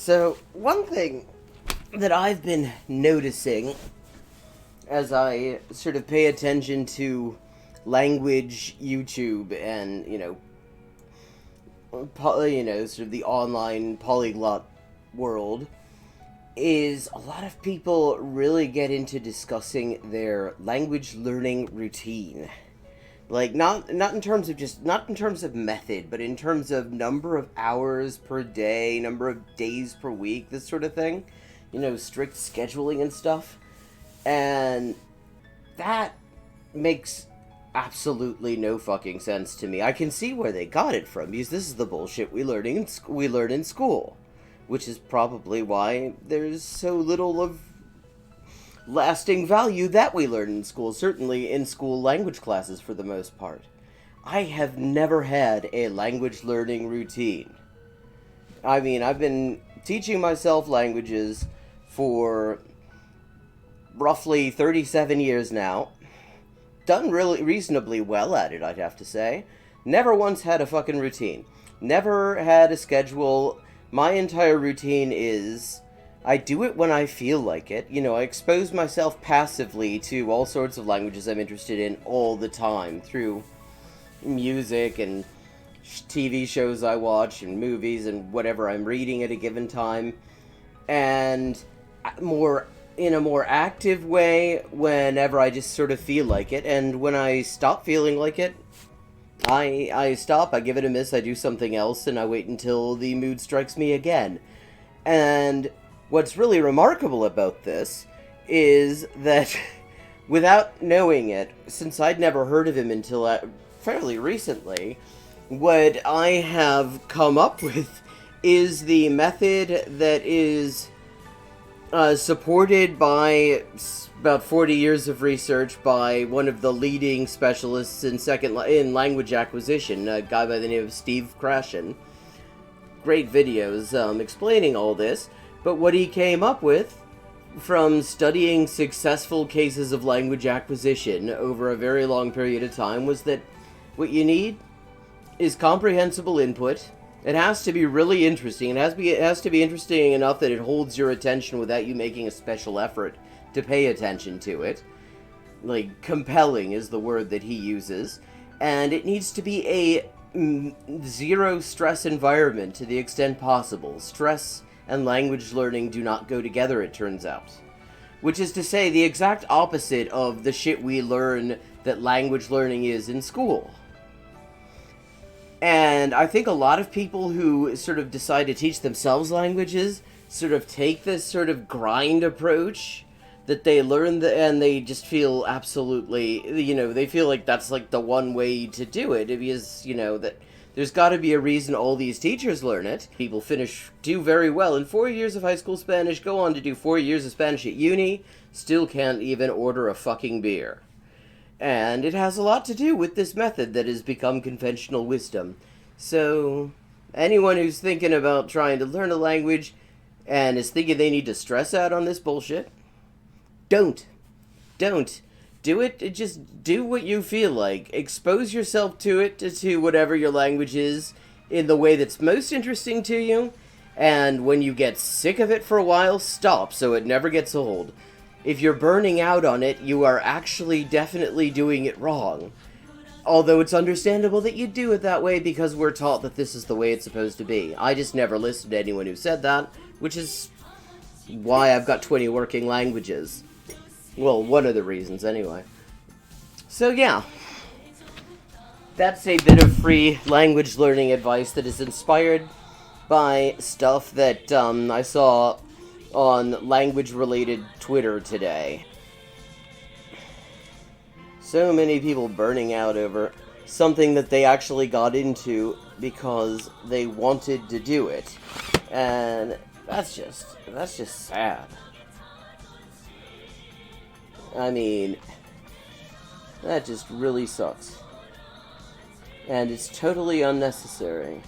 So, one thing that I've been noticing as I sort of pay attention to language YouTube and, sort of the online polyglot world, is a lot of people really get into discussing their language learning routine. Like, not in terms of method, but in terms of number of hours per day, number of days per week, this sort of thing. Strict scheduling and stuff. And that makes absolutely no fucking sense to me. I can see where they got it from, because this is the bullshit we learn in school. Which is probably why there's so little of lasting value that we learn in school, certainly in school language classes for the most part. I have never had a language learning routine. I mean, I've been teaching myself languages for roughly 37 years now. Done really reasonably well at it, I'd have to say. Never once had a fucking routine. Never had a schedule. My entire routine is, I do it when I feel like it. I expose myself passively to all sorts of languages I'm interested in all the time through music and TV shows I watch and movies and whatever I'm reading at a given time. And in a more active way whenever I just sort of feel like it. And when I stop feeling like it, I stop, I give it a miss, I do something else, and I wait until the mood strikes me again. And what's really remarkable about this is that, without knowing it, since I'd never heard of him until fairly recently, what I have come up with is the method that is supported by about 40 years of research by one of the leading specialists in language acquisition, a guy by the name of Steve Krashen. Great videos explaining all this, but what he came up with from studying successful cases of language acquisition over a very long period of time was that what you need is comprehensible input. It has to be really interesting. It has to be interesting enough that it holds your attention without you making a special effort to pay attention to it. Like, compelling is the word that he uses. And it needs to be a zero stress environment to the extent possible. Stress and language learning do not go together, it turns out. Which is to say, the exact opposite of the shit we learn that language learning is in school. And I think a lot of people who sort of decide to teach themselves languages sort of take this sort of grind approach that they learn and they just feel absolutely, they feel like that's like the one way to do it, because, that there's got to be a reason all these teachers learn it. People do very well in 4 years of high school Spanish, go on to do 4 years of Spanish at uni, still can't even order a fucking beer. And it has a lot to do with this method that has become conventional wisdom. So, anyone who's thinking about trying to learn a language and is thinking they need to stress out on this bullshit, don't do it. Just do what you feel like. Expose yourself to it, to whatever your language is, in the way that's most interesting to you. And when you get sick of it for a while, stop so it never gets old. If you're burning out on it, you are actually definitely doing it wrong. Although it's understandable that you do it that way because we're taught that this is the way it's supposed to be. I just never listened to anyone who said that, which is why I've got 20 working languages. Well, one of the reasons, anyway. So, yeah. That's a bit of free language learning advice that is inspired by stuff that I saw on language-related Twitter today. So many people burning out over something that they actually got into because they wanted to do it. And that's just sad. I mean, that just really sucks. And it's totally unnecessary.